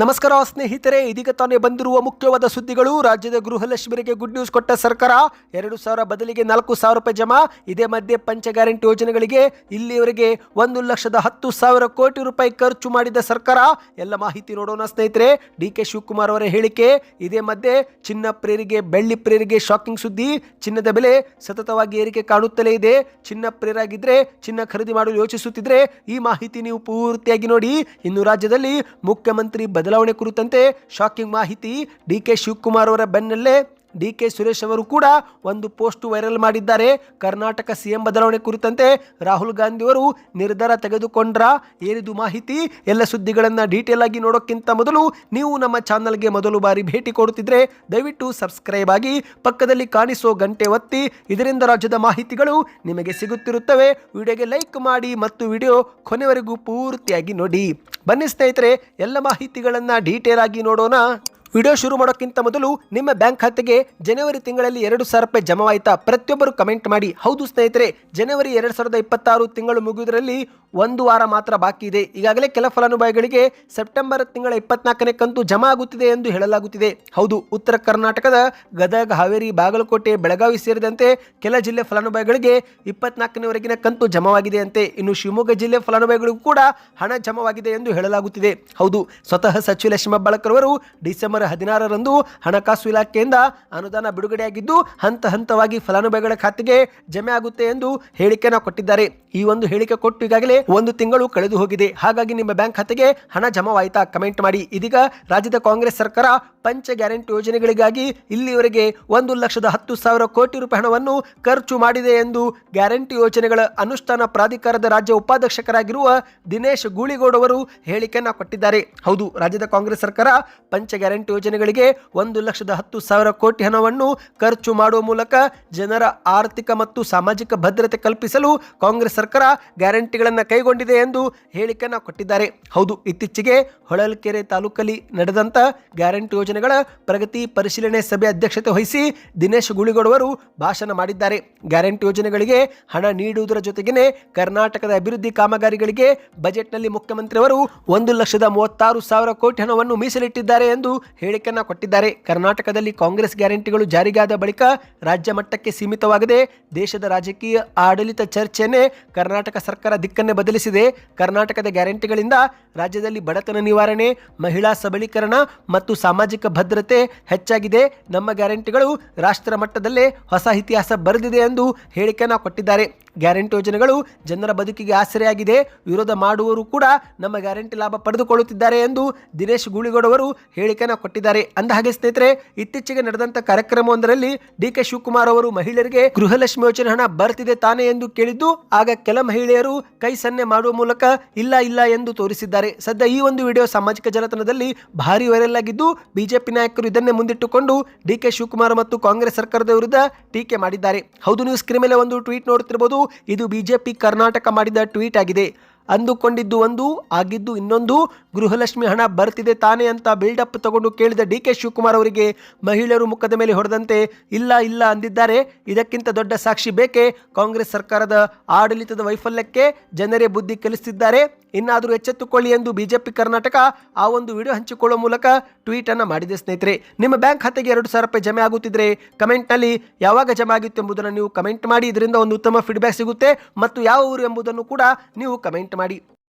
ನಮಸ್ಕಾರ ಸ್ನೇಹಿತರೆ, ಇದೀಗ ತಾನೇ ಬಂದಿರುವ ಮುಖ್ಯವಾದ ಸುದ್ದಿಗಳು. ರಾಜ್ಯದ ಗೃಹಲಕ್ಷ್ಮಿಯರಿಗೆ ಗುಡ್ ನ್ಯೂಸ್ ಕೊಟ್ಟ ಸರ್ಕಾರ. 2,000 ಬದಲಿಗೆ 4,000 ರೂಪಾಯಿ ಜಮಾ. ಇದೇ ಮಧ್ಯೆ ಪಂಚ ಗ್ಯಾರಂಟಿ ಯೋಜನೆಗಳಿಗೆ ಇಲ್ಲಿಯವರೆಗೆ 1,10,000 ಕೋಟಿ ರೂಪಾಯಿ ಖರ್ಚು ಮಾಡಿದ ಸರ್ಕಾರ. ಎಲ್ಲ ಮಾಹಿತಿ ನೋಡೋಣ ಸ್ನೇಹಿತರೆ. ಡಿ.ಕೆ. ಶಿವಕುಮಾರ್ ಅವರ ಹೇಳಿಕೆ. ಇದೇ ಮಧ್ಯೆ ಚಿನ್ನ ಪ್ರಿಯರಿಗೆ, ಬೆಳ್ಳಿ ಪ್ರಿಯರಿಗೆ ಶಾಕಿಂಗ್ ಸುದ್ದಿ. ಚಿನ್ನದ ಬೆಲೆ ಸತತವಾಗಿ ಏರಿಕೆ ಕಾಣುತ್ತಲೇ ಇದೆ. ಚಿನ್ನ ಪ್ರಿಯರಾಗಿದ್ದರೆ, ಚಿನ್ನ ಖರೀದಿ ಮಾಡಲು ಯೋಚಿಸುತ್ತಿದ್ರೆ ಈ ಮಾಹಿತಿ ನೀವು ಪೂರ್ತಿಯಾಗಿ ನೋಡಿ. ಇನ್ನು ರಾಜ್ಯದಲ್ಲಿ ಮುಖ್ಯಮಂತ್ರಿ ಬದಲಾವಣೆ ಕುರಿತಂತೆ ಶಾಕಿಂಗ್ ಮಾಹಿತಿ. ಡಿ.ಕೆ. ಶಿವಕುಮಾರ್ ಅವರ ಬೆನ್ನಲ್ಲೇ ಡಿ.ಕೆ. ಸುರೇಶ್ ಅವರು ಕೂಡ ಒಂದು ಪೋಸ್ಟ್ ವೈರಲ್ ಮಾಡಿದ್ದಾರೆ. ಕರ್ನಾಟಕ ಸಿಎಂ ಬದಲಾವಣೆ ಕುರಿತಂತೆ ರಾಹುಲ್ ಗಾಂಧಿ ಅವರು ನಿರ್ಧಾರ ತೆಗೆದುಕೊಂಡ್ರ, ಏನಿದು ಮಾಹಿತಿ? ಎಲ್ಲ ಸುದ್ದಿಗಳನ್ನು ಡೀಟೇಲ್ ಆಗಿ ನೋಡೋಕ್ಕಿಂತ ಮೊದಲು ನೀವು ನಮ್ಮ ಚಾನಲ್ಗೆ ಮೊದಲು ಬಾರಿ ಭೇಟಿ ಕೊಡುತ್ತಿದ್ರೆ ದಯವಿಟ್ಟು ಸಬ್ಸ್ಕ್ರೈಬ್ ಆಗಿ, ಪಕ್ಕದಲ್ಲಿ ಕಾಣಿಸೋ ಗಂಟೆ ಒತ್ತಿ. ಇದರಿಂದ ರಾಜ್ಯದ ಮಾಹಿತಿಗಳು ನಿಮಗೆ ಸಿಗುತ್ತಿರುತ್ತವೆ. ವಿಡಿಯೋಗೆ ಲೈಕ್ ಮಾಡಿ ಮತ್ತು ವಿಡಿಯೋ ಕೊನೆವರೆಗೂ ಪೂರ್ತಿಯಾಗಿ ನೋಡಿ. ಬನ್ನಿ ಸ್ನೇಹಿತರೆ, ಎಲ್ಲ ಮಾಹಿತಿಗಳನ್ನು ಡೀಟೇಲ್ ಆಗಿ ನೋಡೋಣ. ವಿಡಿಯೋ ಶುರು ಮಾಡೋಕ್ಕಿಂತ ಮೊದಲು ನಿಮ್ಮ ಬ್ಯಾಂಕ್ ಖಾತೆಗೆ ಜನವರಿ ತಿಂಗಳಲ್ಲಿ 2,000 ರೂಪಾಯಿ ಜಮಾವಾಯಿತಾ? ಪ್ರತಿಯೊಬ್ಬರು ಕಮೆಂಟ್ ಮಾಡಿ. ಹೌದು ಸ್ನೇಹಿತರೆ, ಜನವರಿ 2026 ತಿಂಗಳು ಮುಗಿಯುವುದರಲ್ಲಿ ಒಂದು ವಾರ ಮಾತ್ರ ಬಾಕಿ ಇದೆ. ಈಗಾಗಲೇ ಕೆಲ ಫಲಾನುಭವಿಗಳಿಗೆ ಸೆಪ್ಟೆಂಬರ್ ತಿಂಗಳ 24ನೇ ಕಂತು ಜಮಾ ಆಗುತ್ತಿದೆ ಎಂದು ಹೇಳಲಾಗುತ್ತಿದೆ. ಹೌದು, ಉತ್ತರ ಕರ್ನಾಟಕದ ಗದಗ, ಹಾವೇರಿ, ಬಾಗಲಕೋಟೆ, ಬೆಳಗಾವಿ ಸೇರಿದಂತೆ ಕೆಲ ಜಿಲ್ಲೆ ಫಲಾನುಭವಿಗಳಿಗೆ 24ನೇವರೆಗಿನ ಕಂತು ಜಮಾವಾಗಿದೆ ಅಂತೆ. ಇನ್ನು ಶಿವಮೊಗ್ಗ ಜಿಲ್ಲೆ ಫಲಾನುಭವಿಗಳಿಗೂ ಕೂಡ ಹಣ ಜಮಾವಾಗಿದೆ ಎಂದು ಹೇಳಲಾಗುತ್ತಿದೆ. ಹೌದು, ಸ್ವತಃ ಸಚಿವ ಲಕ್ಷ್ಮೀ ಹೆಬ್ಬಾಳ್ಕರ್ ಅವರು ಡಿಸೆಂಬರ್ 16ರಂದು ಹಣಕಾಸು ಇಲಾಖೆಯಿಂದ ಅನುದಾನ ಬಿಡುಗಡೆಯಾಗಿದ್ದು ಹಂತ ಹಂತವಾಗಿ ಫಲಾನುಭವಿಗಳ ಖಾತೆಗೆ ಜಮೆ ಆಗುತ್ತೆ ಎಂದು ಹೇಳಿಕೆಯನ್ನು ಕೊಟ್ಟಿದ್ದಾರೆ. ಈ ಒಂದು ಹೇಳಿಕೆ ಕೊಟ್ಟು ಈಗಾಗಲೇ ಒಂದು ತಿಂಗಳು ಕಳೆದು ಹೋಗಿದೆ. ಹಾಗಾಗಿ ನಿಮ್ಮ ಬ್ಯಾಂಕ್ ಖಾತೆಗೆ ಹಣ ಜಮಾವಾಯಿತಾ? ಕಮೆಂಟ್ ಮಾಡಿ. ಇದೀಗ ರಾಜ್ಯದ ಕಾಂಗ್ರೆಸ್ ಸರ್ಕಾರ ಪಂಚ ಗ್ಯಾರಂಟಿ ಯೋಜನೆಗಳಿಗಾಗಿ ಇಲ್ಲಿವರೆಗೆ 1,10,000 ಕೋಟಿ ರೂಪಾಯಿ ಹಣವನ್ನು ಖರ್ಚು ಮಾಡಿದೆ ಎಂದು ಗ್ಯಾರಂಟಿ ಯೋಜನೆಗಳ ಅನುಷ್ಠಾನ ಪ್ರಾಧಿಕಾರದ ರಾಜ್ಯ ಉಪಾಧ್ಯಕ್ಷರಾಗಿರುವ ದಿನೇಶ್ ಗೂಳಿಗೌಡ ಅವರು ಹೇಳಿಕೆಯನ್ನು ಕೊಟ್ಟಿದ್ದಾರೆ. ಹೌದು, ರಾಜ್ಯದ ಕಾಂಗ್ರೆಸ್ ಸರ್ಕಾರ ಪಂಚ ಗ್ಯಾರಂಟಿ ಯೋಜನೆಗಳಿಗೆ 1,10,000 ಕೋಟಿ ಹಣವನ್ನು ಖರ್ಚು ಮಾಡುವ ಮೂಲಕ ಜನರ ಆರ್ಥಿಕ ಮತ್ತು ಸಾಮಾಜಿಕ ಭದ್ರತೆ ಕಲ್ಪಿಸಲು ಕಾಂಗ್ರೆಸ್ ಸರ್ಕಾರ ಗ್ಯಾರಂಟಿಗಳನ್ನು ಕೈಗೊಂಡಿದೆ ಎಂದು ಹೇಳಿಕೆಯನ್ನು ಕೊಟ್ಟಿದ್ದಾರೆ. ಹೌದು, ಇತ್ತೀಚೆಗೆ ಹೊಳಲ್ಕೆರೆ ತಾಲೂಕಲ್ಲಿ ನಡೆದಂತ ಗ್ಯಾರಂಟಿ ಯೋಜನೆಗಳ ಪ್ರಗತಿ ಪರಿಶೀಲನೆ ಸಭೆ ಅಧ್ಯಕ್ಷತೆ ವಹಿಸಿ ದಿನೇಶ್ ಗೂಳಿಗೌಡ ಅವರು ಭಾಷಣ ಮಾಡಿದ್ದಾರೆ. ಗ್ಯಾರಂಟಿ ಯೋಜನೆಗಳಿಗೆ ಹಣ ನೀಡುವುದರ ಜೊತೆಗೇನೆ ಕರ್ನಾಟಕದ ಅಭಿವೃದ್ಧಿ ಕಾಮಗಾರಿಗಳಿಗೆ ಬಜೆಟ್ನಲ್ಲಿ ಮುಖ್ಯಮಂತ್ರಿ ಅವರು 1,36,000 ಕೋಟಿ ಹಣವನ್ನು ಮೀಸಲಿಟ್ಟಿದ್ದಾರೆ ಎಂದು ಹೇಳಿಕೆಯನ್ನ ಕೊಟ್ಟಿದ್ದಾರೆ. ಕರ್ನಾಟಕದಲ್ಲಿ ಕಾಂಗ್ರೆಸ್ ಗ್ಯಾರಂಟಿಗಳು ಜಾರಿಗಾದ ಬಳಿಕ ರಾಜ್ಯ ಮಟ್ಟಕ್ಕೆ ಸೀಮಿತವಾಗದೆ ದೇಶದ ರಾಜಕೀಯ ಆಡಳಿತ ಚರ್ಚೆಯನ್ನೇ ಕರ್ನಾಟಕ ಸರ್ಕಾರ ದಿಕ್ಕನ್ನೇ ಬದಲಿಸಿದೆ. ಕರ್ನಾಟಕದ ಗ್ಯಾರಂಟಿಗಳಿಂದ ರಾಜ್ಯದಲ್ಲಿ ಬಡತನ ನಿವಾರಣೆ, ಮಹಿಳಾ ಸಬಲೀಕರಣ ಮತ್ತು ಸಾಮಾಜಿಕ ಭದ್ರತೆ ಹೆಚ್ಚಾಗಿದೆ. ನಮ್ಮ ಗ್ಯಾರಂಟಿಗಳು ರಾಷ್ಟ್ರ ಮಟ್ಟದಲ್ಲೇ ಹೊಸ ಇತಿಹಾಸ ಬರೆದಿದೆ ಎಂದು ಹೇಳಿಕೆಯನ್ನ ಕೊಟ್ಟಿದ್ದಾರೆ. ಗ್ಯಾರಂಟಿ ಯೋಜನೆಗಳು ಜನರ ಬದುಕಿಗೆ ಆಸರೆಯಾಗಿದೆ. ವಿರೋಧ ಮಾಡುವವರು ಕೂಡ ನಮ್ಮ ಗ್ಯಾರಂಟಿ ಲಾಭ ಪಡೆದುಕೊಳ್ಳುತ್ತಿದ್ದಾರೆ ಎಂದು ದಿನೇಶ್ ಗೂಳಿಗೌಡ ಅವರು ಹೇಳಿಕೆಯನ್ನು ಕೊಟ್ಟಿದ್ದಾರೆ. ಅಂದಹಾಗೆ ಸ್ನೇಹಿತರೆ, ಇತ್ತೀಚೆಗೆ ನಡೆದಂತ ಕಾರ್ಯಕ್ರಮವೊಂದರಲ್ಲಿ ಡಿ.ಕೆ. ಶಿವಕುಮಾರ್ ಅವರು ಮಹಿಳೆಯರಿಗೆ ಗೃಹಲಕ್ಷ್ಮಿ ಯೋಜನೆ ಹಣ ಬರ್ತಿದೆ ತಾನೇ ಎಂದು ಕೇಳಿದ್ದು, ಆಗ ಕೆಲ ಮಹಿಳೆಯರು ಕೈ ಸನ್ನೆ ಮಾಡುವ ಮೂಲಕ ಇಲ್ಲ ಇಲ್ಲ ಎಂದು ತೋರಿಸಿದ್ದಾರೆ. ಸದ್ಯ ಈ ಒಂದು ವಿಡಿಯೋ ಸಾಮಾಜಿಕ ಜಾಲತಾಣದಲ್ಲಿ ಭಾರಿ ವೈರಲ್ ಆಗಿದ್ದು, ಬಿಜೆಪಿ ನಾಯಕರು ಇದನ್ನೇ ಮುಂದಿಟ್ಟುಕೊಂಡು ಡಿ.ಕೆ. ಶಿವಕುಮಾರ್ ಮತ್ತು ಕಾಂಗ್ರೆಸ್ ಸರ್ಕಾರದ ವಿರುದ್ಧ ಟೀಕೆ ಮಾಡಿದ್ದಾರೆ. ಹೌದು, ನೀವು ಸ್ಕ್ರೀನ್ ಮೇಲೆ ಒಂದು ಟ್ವೀಟ್ ನೋಡುತ್ತಿರಬಹುದು. ಇದು ಬಿಜೆಪಿ ಕರ್ನಾಟಕ ಮಾಡಿದ ಟ್ವೀಟ್ ಆಗಿದೆ. ಅಂದುಕೊಂಡಿದ್ದು ಒಂದು, ಆಗಿದ್ದು ಇನ್ನೊಂದು. ಗೃಹಲಕ್ಷ್ಮಿ ಹಣ ಬರ್ತಿದೆ ತಾನೇ ಅಂತ ಬಿಲ್ಡಪ್ ತಗೊಂಡು ಕೇಳಿದ ಡಿ.ಕೆ. ಶಿವಕುಮಾರ್ ಅವರಿಗೆ ಮಹಿಳೆಯರು ಮುಖದ ಮೇಲೆ ಹೊಡೆದಂತೆ ಇಲ್ಲ ಇಲ್ಲ ಅಂದಿದ್ದಾರೆ. ಇದಕ್ಕಿಂತ ದೊಡ್ಡ ಸಾಕ್ಷಿ ಬೇಕೇ? ಕಾಂಗ್ರೆಸ್ ಸರ್ಕಾರದ ಆಡಳಿತದ ವೈಫಲ್ಯಕ್ಕೆ ಜನರೇ ಬುದ್ಧಿ ಕಲಿಸುತ್ತಿದ್ದಾರೆ. ಇನ್ನಾದರೂ ಎಚ್ಚೆತ್ತುಕೊಳ್ಳಿ ಎಂದು ಬಿಜೆಪಿ ಕರ್ನಾಟಕ ಆ ಒಂದು ವಿಡಿಯೋ ಹಂಚಿಕೊಳ್ಳುವ ಮೂಲಕ ಟ್ವೀಟ್ ಅನ್ನು ಮಾಡಿದೆ. ಸ್ನೇಹಿತರೆ, ನಿಮ್ಮ ಬ್ಯಾಂಕ್ ಖಾತೆಗೆ 2,000 ರೂಪಾಯಿ ಜಮೆ ಆಗುತ್ತಿದ್ರೆ ಕಮೆಂಟ್ನಲ್ಲಿ ಯಾವಾಗ ಜಮೆ ಆಗಿತ್ತು ಎಂಬುದನ್ನು ನೀವು ಕಮೆಂಟ್ ಮಾಡಿ. ಇದರಿಂದ ಒಂದು ಉತ್ತಮ ಫೀಡ್ಬ್ಯಾಕ್ ಸಿಗುತ್ತೆ. ಮತ್ತು ಯಾವ ಊರು ಎಂಬುದನ್ನು ಕೂಡ ನೀವು ಕಮೆಂಟ್ ಮಾಡಿ.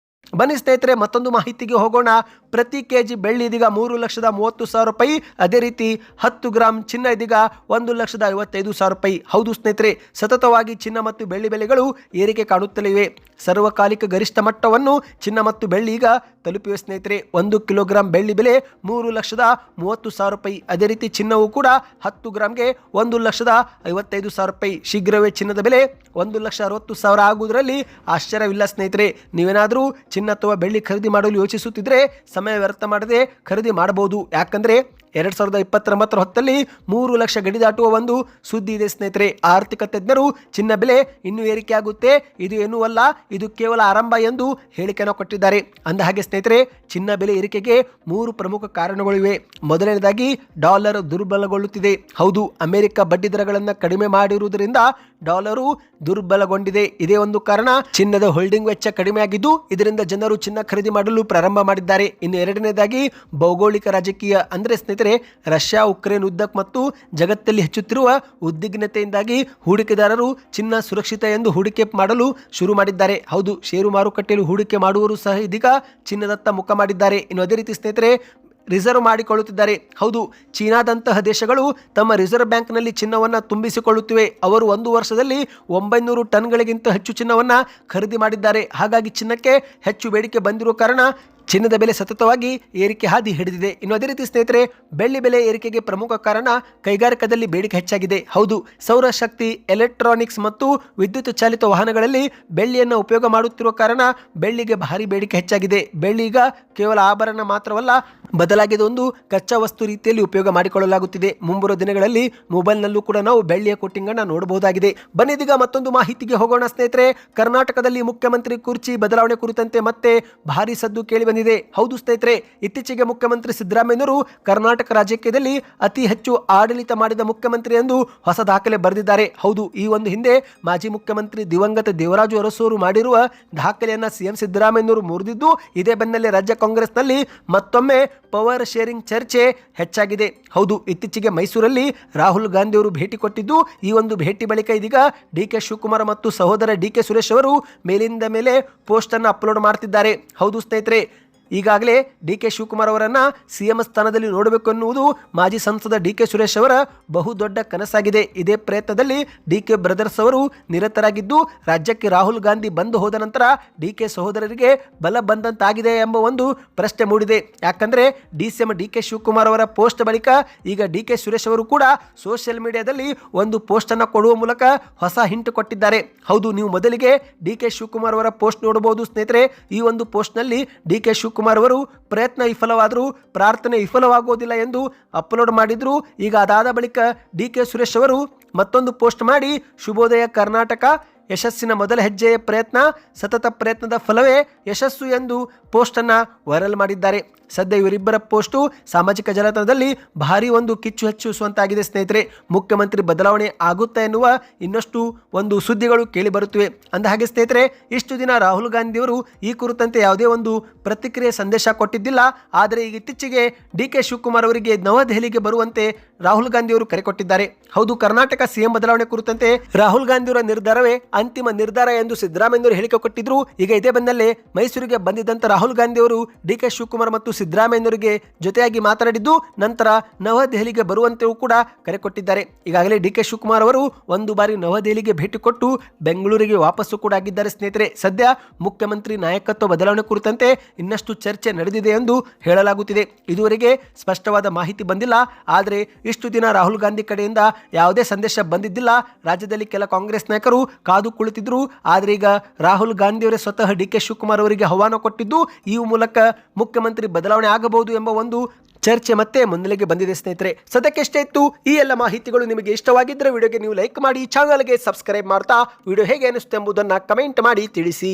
ಬನ್ನಿ ಸ್ನೇಹಿತರೆ, ಮತ್ತೊಂದು ಮಾಹಿತಿಗೆ ಹೋಗೋಣ. ಪ್ರತಿ ಕೆಜಿ ಬೆಳ್ಳಿ ಇದೀಗ 3,30,000 ರೂಪಾಯಿ. ಅದೇ ರೀತಿ 10 ಗ್ರಾಂ ಚಿನ್ನ ಇದೀಗ 1,55,000 ರೂಪಾಯಿ. ಹೌದು ಸ್ನೇಹಿತರೆ, ಸತತವಾಗಿ ಚಿನ್ನ ಮತ್ತು ಬೆಳ್ಳಿ ಬೆಲೆಗಳು ಏರಿಕೆ ಕಾಣುತ್ತಲಿವೆ. ಸರ್ವಕಾಲಿಕ ಗರಿಷ್ಠ ಮಟ್ಟವನ್ನು ಚಿನ್ನ ಮತ್ತು ಬೆಳ್ಳಿ ಈಗ ತಲುಪಿವೆ ಸ್ನೇಹಿತರೆ. 1 ಕಿಲೋಗ್ರಾಂ ಬೆಳ್ಳಿ ಬೆಲೆ 3,30,000 ರೂಪಾಯಿ. ಅದೇ ರೀತಿ ಚಿನ್ನವು ಕೂಡ 10 ಗ್ರಾಂಗೆ 1,55,000 ರೂಪಾಯಿ. ಶೀಘ್ರವೇ ಚಿನ್ನದ ಬೆಲೆ 1,60,000 ಆಗುವುದರಲ್ಲಿ ಆಶ್ಚರ್ಯವಿಲ್ಲ ಸ್ನೇಹಿತರೆ. ನೀವೇನಾದರೂ ಚಿನ್ನ ಅಥವಾ ಬೆಳ್ಳಿ ಖರೀದಿ ಮಾಡಲು ಯೋಚಿಸುತ್ತಿದ್ರೆ ಸಮಯ ವ್ಯರ್ಥ ಮಾಡದೆ ಖರೀದಿ ಮಾಡಬಹುದು. ಯಾಕಂದ್ರೆ 2029 ಹೊತ್ತಲ್ಲಿ 3 ಲಕ್ಷ ಗಡಿ ದಾಟುವ ಒಂದು ಸುದ್ದಿ ಇದೆ ಸ್ನೇಹಿತರೆ. ಆರ್ಥಿಕ ತಜ್ಞರು ಚಿನ್ನ ಬೆಲೆ ಇನ್ನೂ ಏರಿಕೆಯಾಗುತ್ತೆ, ಇದು ಏನೂ ಅಲ್ಲ, ಇದು ಕೇವಲ ಆರಂಭ ಎಂದು ಹೇಳಿಕೆಯನ್ನು ಕೊಟ್ಟಿದ್ದಾರೆ. ಅಂದಹಾಗೆ ಸ್ನೇಹಿತರೆ, ಚಿನ್ನ ಬೆಲೆ ಏರಿಕೆಗೆ 3 ಪ್ರಮುಖ ಕಾರಣಗಳಿವೆ. ಮೊದಲನೇದಾಗಿ ಡಾಲರ್ ದುರ್ಬಲಗೊಳ್ಳುತ್ತಿದೆ. ಹೌದು, ಅಮೆರಿಕ ಬಡ್ಡಿ ದರಗಳನ್ನು ಕಡಿಮೆ ಮಾಡಿರುವುದರಿಂದ ಡಾಲರು ದುರ್ಬಲಗೊಂಡಿದೆ. ಇದೇ ಒಂದು ಕಾರಣ ಚಿನ್ನದ ಹೋಲ್ಡಿಂಗ್ ವೆಚ್ಚ ಕಡಿಮೆಯಾಗಿದ್ದು ಇದರಿಂದ ಜನರು ಚಿನ್ನ ಖರೀದಿ ಮಾಡಲು ಪ್ರಾರಂಭ ಮಾಡಿದ್ದಾರೆ. ಇನ್ನು ಎರಡನೇದಾಗಿ ಭೌಗೋಳಿಕ ರಾಜಕೀಯ ಅಂದ್ರೆ ಸ್ನೇಹಿತರೆ ರಷ್ಯಾ ಉಕ್ರೇನ್ ಯುದ್ಧ ಮತ್ತು ಜಗತ್ತಲ್ಲಿ ಹೆಚ್ಚುತ್ತಿರುವ ಉದ್ವಿಗ್ನತೆಯಿಂದಾಗಿ ಹೂಡಿಕೆದಾರರು ಚಿನ್ನ ಸುರಕ್ಷಿತ ಎಂದು ಹೂಡಿಕೆ ಮಾಡಲು ಶುರು ಮಾಡಿದ್ದಾರೆ. ಹೌದು, ಷೇರು ಮಾರುಕಟ್ಟೆಯಲ್ಲಿ ಹೂಡಿಕೆ ಮಾಡುವವರು ಸಹ ಇದೀಗ ಚಿನ್ನದತ್ತ ಮುಖ ಮಾಡಿದ್ದಾರೆ. ಇನ್ನು ಅದೇ ರೀತಿ ಸ್ನೇಹಿತರೆ ರಿಸರ್ವ್ ಮಾಡಿಕೊಳ್ಳುತ್ತಿದ್ದಾರೆ. ಹೌದು, ಚೀನಾದಂತಹ ದೇಶಗಳು ತಮ್ಮ ರಿಸರ್ವ್ ಬ್ಯಾಂಕ್ನಲ್ಲಿ ಚಿನ್ನವನ್ನು ತುಂಬಿಸಿಕೊಳ್ಳುತ್ತಿವೆ. ಅವರು ಒಂದು ವರ್ಷದಲ್ಲಿ 900 ಟನ್ಗಳಿಗಿಂತ ಹೆಚ್ಚು ಚಿನ್ನವನ್ನು ಖರೀದಿ ಮಾಡಿದ್ದಾರೆ. ಹಾಗಾಗಿ ಚಿನ್ನಕ್ಕೆ ಹೆಚ್ಚು ಬೇಡಿಕೆ ಬಂದಿರುವ ಕಾರಣ ಚಿನ್ನದ ಬೆಲೆ ಸತತವಾಗಿ ಏರಿಕೆ ಹಾದಿ ಹಿಡಿದಿದೆ. ಇನ್ನು ಅದೇ ರೀತಿ ಸ್ನೇಹಿತರೆ ಬೆಳ್ಳಿ ಬೆಲೆ ಏರಿಕೆಗೆ ಪ್ರಮುಖ ಕಾರಣ ಕೈಗಾರಿಕಾದಲ್ಲಿ ಬೇಡಿಕೆ ಹೆಚ್ಚಾಗಿದೆ. ಹೌದು, ಸೌರಶಕ್ತಿ, ಎಲೆಕ್ಟ್ರಾನಿಕ್ಸ್ ಮತ್ತು ವಿದ್ಯುತ್ ಚಾಲಿತ ವಾಹನಗಳಲ್ಲಿ ಬೆಳ್ಳಿಯನ್ನು ಉಪಯೋಗ ಮಾಡುತ್ತಿರುವ ಕಾರಣ ಬೆಳ್ಳಿಗೆ ಭಾರಿ ಬೇಡಿಕೆ ಹೆಚ್ಚಾಗಿದೆ. ಬೆಳ್ಳಿ ಈಗ ಕೇವಲ ಆಭರಣ ಮಾತ್ರವಲ್ಲ, ಬದಲಾಗಿ ಒಂದು ಕಚ್ಚಾ ವಸ್ತು ರೀತಿಯಲ್ಲಿ ಉಪಯೋಗ ಮಾಡಿಕೊಳ್ಳಲಾಗುತ್ತಿದೆ. ಮುಂಬರುವ ದಿನಗಳಲ್ಲಿ ಮೊಬೈಲ್ನಲ್ಲೂ ಕೂಡ ನಾವು ಬೆಳ್ಳಿಯ ಕೋಟಿಂಗ್ ಅನ್ನು ನೋಡಬಹುದಾಗಿದೆ. ಬನ್ನಿದೀಗ ಮತ್ತೊಂದು ಮಾಹಿತಿಗೆ ಹೋಗೋಣ ಸ್ನೇಹಿತರೆ. ಕರ್ನಾಟಕದಲ್ಲಿ ಮುಖ್ಯಮಂತ್ರಿ ಕುರ್ಚಿ ಬದಲಾವಣೆ ಕುರಿತಂತೆ ಮತ್ತೆ ಭಾರಿ ಸದ್ದು ಕೇಳಿ ಬಂದಿದೆ. ಹೌದು ಸ್ನೇಹಿತರೆ, ಇತ್ತೀಚೆಗೆ ಮುಖ್ಯಮಂತ್ರಿ ಸಿದ್ದರಾಮಯ್ಯನವರು ಕರ್ನಾಟಕ ರಾಜಕೀಯದಲ್ಲಿ ಅತಿ ಹೆಚ್ಚು ಆಡಳಿತ ಮಾಡಿದ ಮುಖ್ಯಮಂತ್ರಿ ಎಂದು ಹೊಸ ದಾಖಲೆ ಬರೆದಿದ್ದಾರೆ. ಹೌದು, ಈ ಒಂದು ಹಿಂದೆ ಮಾಜಿ ಮುಖ್ಯಮಂತ್ರಿ ದಿವಂಗತ ದೇವರಾಜು ಅರಸು ಮಾಡಿರುವ ದಾಖಲೆಯನ್ನ ಸಿಎಂ ಸಿದ್ದರಾಮಯ್ಯನವರು ಮುರಿದಿದ್ದು, ಇದೇ ಬೆನ್ನಲ್ಲೇ ರಾಜ್ಯ ಕಾಂಗ್ರೆಸ್ನಲ್ಲಿ ಮತ್ತೊಮ್ಮೆ ಪವರ್ ಶೇರಿಂಗ್ ಚರ್ಚೆ ಹೆಚ್ಚಾಗಿದೆ. ಹೌದು, ಇತ್ತೀಚೆಗೆ ಮೈಸೂರಲ್ಲಿ ರಾಹುಲ್ ಗಾಂಧಿ ಅವರು ಭೇಟಿ ಕೊಟ್ಟಿದ್ದು, ಈ ಒಂದು ಭೇಟಿ ಬಳಿಕ ಇದೀಗ ಡಿ.ಕೆ. ಶಿವಕುಮಾರ್ ಮತ್ತು ಸಹೋದರ ಡಿ.ಕೆ. ಸುರೇಶ್ ಅವರು ಮೇಲಿಂದ ಮೇಲೆ ಪೋಸ್ಟ್ ಅನ್ನು ಅಪ್ಲೋಡ್ ಮಾಡ್ತಿದ್ದಾರೆ. ಹೌದು ಸ್ನೇಹಿತರೆ, ಈಗಾಗಲೇ ಡಿ.ಕೆ. ಶಿವಕುಮಾರ್ ಅವರನ್ನು ಸಿಎಂ ಸ್ಥಾನದಲ್ಲಿ ನೋಡಬೇಕು ಎನ್ನುವುದು ಮಾಜಿ ಸಂಸದ ಡಿ.ಕೆ. ಸುರೇಶ್ ಅವರ ಬಹುದೊಡ್ಡ ಕನಸಾಗಿದೆ. ಇದೇ ಪ್ರಯತ್ನದಲ್ಲಿ ಡಿ.ಕೆ. ಬ್ರದರ್ಸ್ ಅವರು ನಿರತರಾಗಿದ್ದು, ರಾಜ್ಯಕ್ಕೆ ರಾಹುಲ್ ಗಾಂಧಿ ಬಂದು ಹೋದ ನಂತರ ಡಿ.ಕೆ. ಸಹೋದರರಿಗೆ ಬಲ ಬಂದಂತಾಗಿದೆ ಎಂಬ ಒಂದು ಪ್ರಶ್ನೆ ಮೂಡಿದೆ. ಯಾಕಂದ್ರೆ ಡಿ.ಸಿ.ಎಂ ಡಿ.ಕೆ. ಶಿವಕುಮಾರ್ ಅವರ ಪೋಸ್ಟ್ ಬಳಿಕ ಈಗ ಡಿ.ಕೆ. ಸುರೇಶ್ ಅವರು ಕೂಡ ಸೋಷಿಯಲ್ ಮೀಡಿಯಾದಲ್ಲಿ ಒಂದು ಪೋಸ್ಟ್ ಅನ್ನು ಕೊಡುವ ಮೂಲಕ ಹೊಸ ಹಿಂಟ್ ಕೊಟ್ಟಿದ್ದಾರೆ. ಹೌದು, ನೀವು ಮೊದಲಿಗೆ ಡಿ.ಕೆ. ಶಿವಕುಮಾರ್ ಅವರ ಪೋಸ್ಟ್ ನೋಡಬಹುದು ಸ್ನೇಹಿತರೆ. ಈ ಒಂದು ಪೋಸ್ಟ್ನಲ್ಲಿ ಡಿ.ಕೆ. ಶಿವಕುಮಾರ್ ಅವರು ಪ್ರಯತ್ನ ವಿಫಲವಾದರೂ ಪ್ರಾರ್ಥನೆ ವಿಫಲವಾಗುವುದಿಲ್ಲ ಎಂದು ಅಪ್ಲೋಡ್ ಮಾಡಿದ್ರು. ಈಗ ಅದಾದ ಬಳಿಕ ಡಿ.ಕೆ. ಸುರೇಶ್ ಅವರು ಮತ್ತೊಂದು ಪೋಸ್ಟ್ ಮಾಡಿ, ಶುಭೋದಯ ಕರ್ನಾಟಕ, ಯಶಸ್ಸಿನ ಮೊದಲ ಹೆಜ್ಜೆಯ ಪ್ರಯತ್ನ, ಸತತ ಪ್ರಯತ್ನದ ಫಲವೇ ಯಶಸ್ಸು ಎಂದು ಪೋಸ್ಟ್ ಅನ್ನ ವೈರಲ್ ಮಾಡಿದ್ದಾರೆ. ಸದ್ಯ ಇವರಿಬ್ಬರ ಪೋಸ್ಟು ಸಾಮಾಜಿಕ ಜಾಲತಾಣದಲ್ಲಿ ಭಾರಿ ಒಂದು ಕಿಚ್ಚು ಹೆಚ್ಚಿಸುವಂತಾಗಿದೆ ಸ್ನೇಹಿತರೆ. ಮುಖ್ಯಮಂತ್ರಿ ಬದಲಾವಣೆ ಆಗುತ್ತಾ ಎನ್ನುವ ಇನ್ನಷ್ಟು ಒಂದು ಸುದ್ದಿಗಳು ಕೇಳಿ ಬರುತ್ತಿವೆ. ಅಂದ ಹಾಗೆ ಸ್ನೇಹಿತರೆ, ಇಷ್ಟು ದಿನ ರಾಹುಲ್ ಗಾಂಧಿ ಅವರು ಈ ಕುರಿತಂತೆ ಯಾವುದೇ ಒಂದು ಪ್ರತಿಕ್ರಿಯೆ ಸಂದೇಶ ಕೊಟ್ಟಿದ್ದಿಲ್ಲ. ಆದರೆ ಈಗ ಇತ್ತೀಚೆಗೆ ಡಿ.ಕೆ. ಶಿವಕುಮಾರ್ ಅವರಿಗೆ ನವದೆಹಲಿಗೆ ಬರುವಂತೆ ರಾಹುಲ್ ಗಾಂಧಿ ಅವರು ಕರೆ ಕೊಟ್ಟಿದ್ದಾರೆ. ಹೌದು, ಕರ್ನಾಟಕ ಸಿಎಂ ಬದಲಾವಣೆ ಕುರಿತಂತೆ ರಾಹುಲ್ ಗಾಂಧಿ ಅವರ ನಿರ್ಧಾರವೇ ಅಂತಿಮ ನಿರ್ಧಾರ ಎಂದು ಸಿದ್ದರಾಮಯ್ಯನವರು ಹೇಳಿಕೆ ಕೊಟ್ಟಿದ್ರು. ಈಗ ಇದೇ ಬೆನ್ನಲ್ಲೇ ಮೈಸೂರಿಗೆ ಬಂದಿದ್ದಂತ ರಾಹುಲ್ ಗಾಂಧಿ ಅವರು ಡಿ.ಕೆ. ಶಿವಕುಮಾರ್ ಮತ್ತು ಸಿದ್ದರಾಮಯ್ಯನವರಿಗೆ ಜೊತೆಯಾಗಿ ಮಾತನಾಡಿದ್ದು, ನಂತರ ನವದೆಹಲಿಗೆ ಬರುವಂತೆಯೂ ಕೂಡ ಕರೆ ಕೊಟ್ಟಿದ್ದಾರೆ. ಈಗಾಗಲೇ ಡಿ.ಕೆ. ಶಿವಕುಮಾರ್ ಅವರು ಒಂದು ಬಾರಿ ನವದೆಹಲಿಗೆ ಭೇಟಿ ಕೊಟ್ಟು ಬೆಂಗಳೂರಿಗೆ ವಾಪಸ್ಸು ಕೂಡ ಆಗಿದ್ದಾರೆ ಸ್ನೇಹಿತರೆ. ಸದ್ಯ ಮುಖ್ಯಮಂತ್ರಿ ನಾಯಕತ್ವ ಬದಲಾವಣೆ ಕುರಿತಂತೆ ಇನ್ನಷ್ಟು ಚರ್ಚೆ ನಡೆದಿದೆ ಎಂದು ಹೇಳಲಾಗುತ್ತಿದೆ. ಇದುವರೆಗೆ ಸ್ಪಷ್ಟವಾದ ಮಾಹಿತಿ ಬಂದಿಲ್ಲ. ಆದರೆ ಇಷ್ಟು ದಿನ ರಾಹುಲ್ ಗಾಂಧಿ ಕಡೆಯಿಂದ ಯಾವುದೇ ಸಂದೇಶ ಬಂದಿದ್ದಿಲ್ಲ. ರಾಜ್ಯದಲ್ಲಿ ಕೆಲ ಕಾಂಗ್ರೆಸ್ ನಾಯಕರು ಕಾದು ಕುಳಿತಿದ್ರು. ಆದರೆ ಈಗ ರಾಹುಲ್ ಗಾಂಧಿ ಅವರೇ ಸ್ವತಃ ಡಿ.ಕೆ. ಶಿವಕುಮಾರ್ ಅವರಿಗೆ ಆಹ್ವಾನ ಕೊಟ್ಟಿದ್ದು, ಈ ಮೂಲಕ ಮುಖ್ಯಮಂತ್ರಿ ಬದಲಾವಣೆ ಆಗಬಹುದು ಎಂಬ ಒಂದು ಚರ್ಚೆ ಮತ್ತೆ ಮುನ್ನೆಲೆಗೆ ಬಂದಿದೆ ಸ್ನೇಹಿತರೆ. ಸದ್ಯಕ್ಕೆ ಎಷ್ಟೇ ಇತ್ತು ಈ ಎಲ್ಲ ಮಾಹಿತಿಗಳು ನಿಮಗೆ ಇಷ್ಟವಾಗಿದ್ದರೆ ವಿಡಿಯೋಗೆ ನೀವು ಲೈಕ್ ಮಾಡಿ, ಚಾನಲ್ಗೆ ಸಬ್ಸ್ಕ್ರೈಬ್ ಮಾಡ್ತಾ ವಿಡಿಯೋ ಹೇಗೆ ಅನಿಸುತ್ತೆ ಎಂಬುದನ್ನು ಕಮೆಂಟ್ ಮಾಡಿ ತಿಳಿಸಿ.